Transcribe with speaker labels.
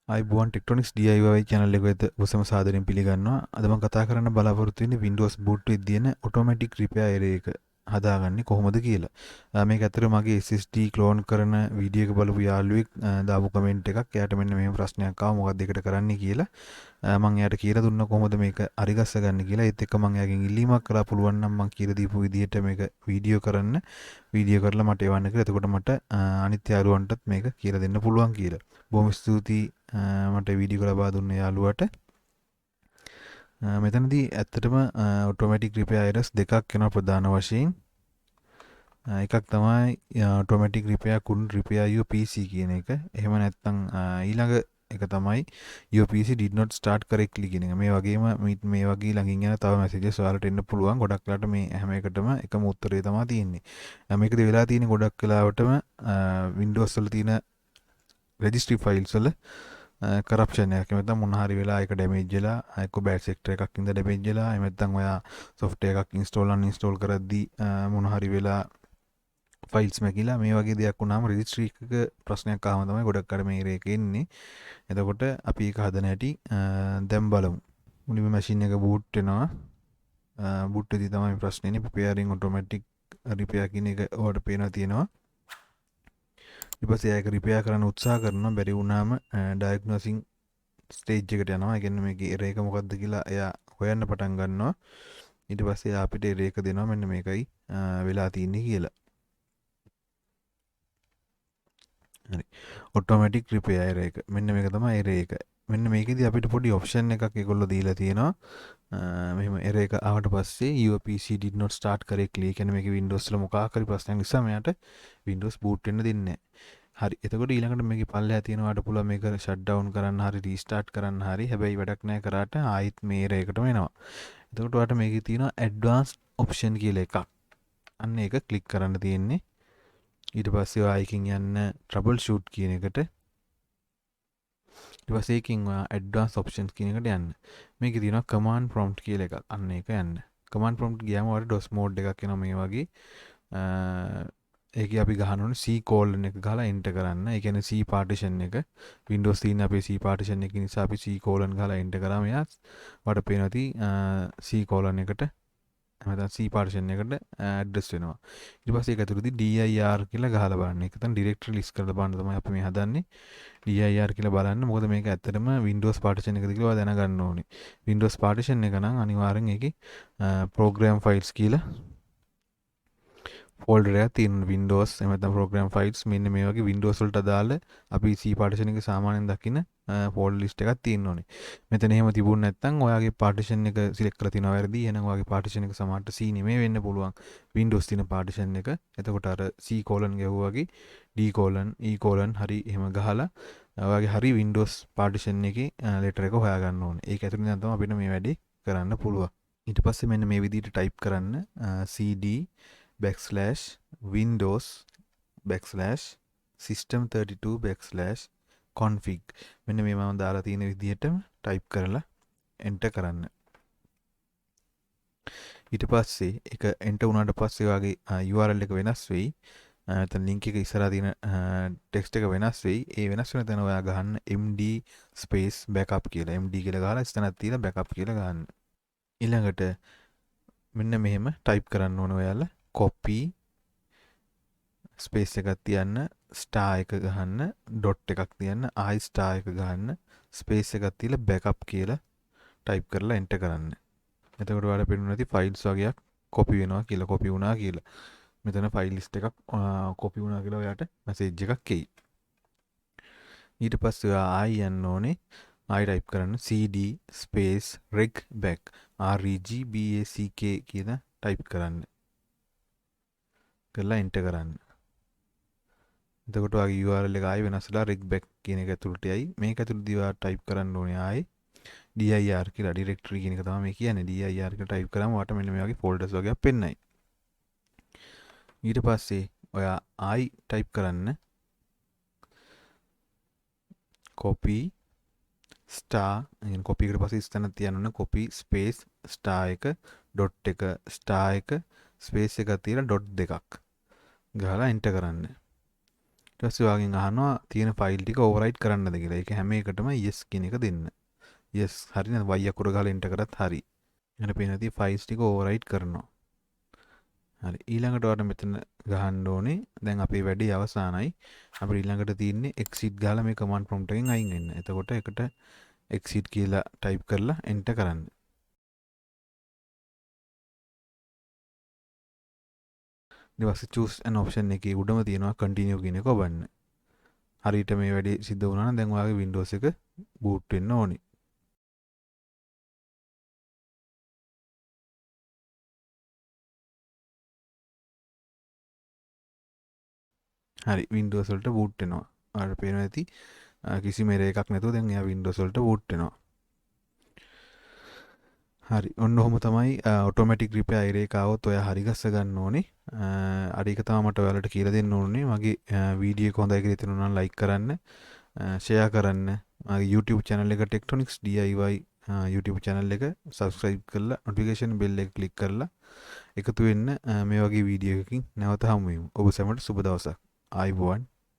Speaker 1: iBoon Tectonics DIY channel එක වෙත ඔබසම සාදරයෙන් පිළිගන්නවා. අද මම කතා කරන්න බලාපොරොත්තු වෙන්නේ Windows boot එකේ තියෙන automatic repair එක හදාගන්නේ කොහොමද කියලා. මේක ඇත්තට මගේ SSD clone කරන වීඩියෝ එක බලපු යාළුවෙක් දාපු කමෙන්ට් එකක්. එයාට මෙන්න මෙහෙම ප්‍රශ්නයක් ආවා මොකක්ද ඒකට කරන්නේ කියලා. මම එයාට කියලා දුන්නා කොහොමද මේක අරිගස්ස ගන්න කියලා. ඒත් එක්ක මම එයාගෙන් ඉල්ලීමක් කරා පුළුවන් නම් මම කියලා දීපු විදිහට මේක වීඩියෝ කරන්න. වීඩියෝ කරලා මට එවන්න කියලා. එතකොට මට අනිත් යාළුවන්ටත් මේක කියලා දෙන්න පුළුවන් කියලා. බොහොම ස්තුතියි මට වීඩියෝ ලබා දුන්න යාළුවට. මෙතනදී ඇත්තටම ඔටෝමැටික් රිපෙයාර්ස් දෙකක් වෙනවා ප්‍රධාන වශයෙන්. එකක් තමයි automatic repair couldn't repair your PC කියන එක. එහෙම නැත්නම් ඊළඟ එක තමයි your PC did not start correctly කියන එක. මේ වගේම මේ වගේ ළඟින් යන තව මැසේජස් ඔයාලට එන්න පුළුවන්. ගොඩක් වෙලාවට මේ හැම එකටම එකම උත්තරේ තමයි තියෙන්නේ. මේකද වෙලා තියෙන්නේ ගොඩක් වෙලාවටම Windows වල තියෙන registry files වල කරප්ෂන් එකක්. එහෙම නැත්නම් මොන හරි වෙලා ඒක ඩැමේජ් වෙලා එක්ක බෑඩ් සෙක්ටර් එකක් ඉඳ ඩැමේජ් වෙලා එහෙම නැත්නම් ඔයා software එකක් install uninstall කරද්දී මොන හරි වෙලා ෆයිල්ස් මැකිලා මේ වගේ දෙයක් වුණාම registry එකක ප්‍රශ්නයක් ආවම තමයි ගොඩක් අර මේ එක එන්නේ. එතකොට අපි ඒක හදන හැටි දැන් බලමු. මුලින්ම මැෂින් එක boot වෙනවා. boot වෙදී තමයි ප්‍රශ්නේ ඉන්නේ. preparing automatic repair කියන එක ඔයාලට පේනවා තියෙනවා. ඊට පස්සේ ඒක රිපෙයාර් කරන්න උත්සාහ කරනවා. බැරි වුණාම ඩයග්නොසින් ස්ටේජ් එකට යනවා. ඒ කියන්නේ මේකේ එරර් එක මොකක්ද කියලා එයා හොයන්න පටන් ගන්නවා. ඊට පස්සේ එයා අපිට එරර් එක දෙනවා. මෙන්න මේකයි වෙලා තියෙන්නේ කියලා. හරි. ඔටෝමැටික් රිපෙයාර් එරර් එක. මෙන්න මේක තමයි එරර් එක. මෙන්න මේකෙදි අපිට පොඩි ඔප්ෂන් එකක් ඒගොල්ලෝ දීලා තියෙනවා. මෙහෙම එරර් එක ආවට පස්සේ your PC did not start correctly. ඒ කියන්නේ මේකේ Windows වල මොකක් හරි ප්‍රශ්නයක් නිසා මෙයාට Windows boot වෙන්න දෙන්නේ නැහැ. හරි. එතකොට ඊළඟට මේකේ පල්ලෙහා තියෙනවාට පුළුවන් මේක shut down කරන්න හරි restart කරන්න හරි. හැබැයි වැඩක් නැහැ කරාට ආයෙත් මේ error එකටම එනවා. එතකොට ඔයාලට මේකේ තියෙනවා advanced option කියලා එකක්. අන්න ඒක click කරන්න තියෙන්නේ. ඊට පස්සේ ඔයා එකකින් යන්න troubleshoot කියන එකට. ඊට පස්සේ එකකින් ඔයා advanced options කියන එකට යන්න. මේකේ තියෙනවා command prompt කියලා එකක්. අන්න ඒක යන්න. command prompt ගියාම ඔයාලට DOS mode එකක් එනවා මේ වගේ. ඒක අපි ගහන්න ඕනේ C colon එක ගහලා enter කරන්න. ඒ කියන්නේ C partition එක Windows තියෙන අපේ C partition එක නිසා අපි C colon ගහලා enter කරාම එයා වට පේනවා ඇති C colon එකට නැත්නම් C partition එකට address වෙනවා. ඊට පස්සේ ඒක ඇතුළතදී dir කියලා ගහලා බලන්න. ඒක තමයි directory list කරලා බලන්න තමයි අපි මේ හදන්නේ. dir කියලා බලන්න. මොකද මේක ඇත්තටම Windows partition එකද කියලා ඔයා දැනගන්න ඕනේ. Windows partition එක නම් අනිවාර්යෙන් ඒකේ program files කියලා ෆෝල්ඩර් එකක් තියෙන Windows එහෙම නැත්නම් program files මෙන්න මේ වගේ Windows වලට අදාළ අපි C partition එකේ සාමාන්‍යයෙන් දකින ෆෝල්ඩර් ලිස්ට් එකක් තියෙන්න ඕනේ. මෙතන එහෙම තිබුණ නැත්නම් ඔයාගේ partition එක select කරලා තියෙනවා වැරදි. එහෙනම් ඔයාගේ partition එක සමහරට C නෙමෙයි වෙන්න පුළුවන්. Windows තියෙන partition එක. එතකොට අර C colon ගැහුවා වගේ D colon E colon හරි එහෙම ගහලා ඔයාගේ හරි Windows partition එකේ letter එක හොයාගන්න ඕනේ. ඒක ඇතුළේ ඉඳන් තමයි අපිට මේ වැඩේ කරන්න පුළුවන්. ඊට පස්සේ මෙන්න මේ විදිහට type කරන්න cd /windows /system32 /config මෙන්න මේ මම දාලා තියෙන විදිහටම ටයිප් කරලා එන්ටර් කරන්න. ඊට පස්සේ ඒක එන්ටර් වුණාට පස්සේ ඔයාගේ URL එක වෙනස් වෙයි. නැත්නම් link එක ඉස්සරහා තියෙන ටෙක්ස්ට් එක වෙනස් වෙයි. ඒ වෙනස් වෙන තැන ඔයා ගහන්න md space backup කියලා. md කියලා ගහලා ඉස්සනක් තියලා backup කියලා ගහන්න. ඊළඟට මෙන්න මෙහෙම ටයිප් කරන්න ඕනේ ඔයාලා. copy ස්පේස් එකක් තියන්න ස්ටාර් එක ගහන්න ඩොට් එකක් තියන්න ආයි ස්ටාර් එක ගහන්න ස්පේස් එකක් තියලා බෑකප් කියලා ටයිප් කරලා එන්ටර් කරන්න. එතකොට ඔයාලට පේන්න නැති ෆයිල්ස් වගේක් කොපි වෙනවා කියලා කොපි වුණා කියලා. මෙතන ෆයිල් ලිස්ට් එකක් කොපි වුණා කියලා ඔයාලට මැසේජ් එකක් එයි. ඊට පස්සේ ඔයා ආයි යන්න ඕනේ ආයි ටයිප් කරන්න cd space reg back regback කියන ටයිප් කරන්න. කරලා එන්ටර් කරන්න. එතකොට ඔයාගේ URL එක ආයෙ වෙනස් වෙලා regback කියන එක ඇතුළට යයි. මේක ඇතුළතදී ඔයා ටයිප් කරන්න ඕනේ ආයෙ dir කියලා directory කියන එක තමයි මේ කියන්නේ. dir කියලා ටයිප් කරාම ඔයාට මෙන්න මේ වගේ folders වගේක් පෙන්නයි. ඊට පස්සේ ඔයා ආයෙ ටයිප් කරන්න copy star කියන copy එකට පස්සේ ස්ථාන තියන්න ඕනේ copy space star එක dot එක star එක space එකක් තියලා dot දෙකක් ගහලා enter කරන්න. ඊට පස්සේ ඔයාගෙන් අහනවා තියෙන ෆයිල් ටික ඕවර්රයිට් කරන්නද කියලා. ඒක හැම එකටම yes කියන එක දෙන්න. yes හරි නේද? y අකුර ගහලා enter කරත් හරි. ඊට පස්සේ ෆයිල්ස් ටික ඕවර්රයිට් කරනවා. හරි ඊළඟට ඔයාලට මෙතන ගහන්න ඕනේ දැන් අපේ වැඩේ අවසానයි. අපිට ඊළඟට තියෙන්නේ exit ගාලා මේ command prompt එකෙන් අයින් වෙන්න. එතකොට එකට exit කියලා type කරලා enter කරන්න. ඊට පස්සේ choose an option එකේ උඩම තියෙනවා continue කියන එක ඔබන්න. හරියට මේ වැඩේ සිද්ධ වුණා නම් දැන් ඔයාගේ Windows එක boot වෙන්න ඕනේ. හරි Windows වලට boot වෙනවා. ඔයාලට පේනවා ඇති කිසිම error එකක් නැතුව දැන් එයා Windows වලට boot වෙනවා. හරි ඔන්න ඔහොම තමයි ඔටෝමැටික් රිපෙයාර් error එක આવොත් ඔයා හරි ගස්ස ගන්න ඕනේ. අර ඒක තමයි මට ඔයාලට කියලා දෙන්න ඕනේ. මගේ වීඩියෝ එක හොඳයි කියලා හිතෙනවා නම් like කරන්න, share කරන්න. මගේ YouTube channel එක Tectonics DIY YouTube channel එක subscribe කරලා notification bell එක click කරලා එකතු වෙන්න. මේ වගේ වීඩියෝ එකකින් නැවත හමු වෙමු. ඔබ සැමට සුබ දවසක්. ආයුබෝවන්.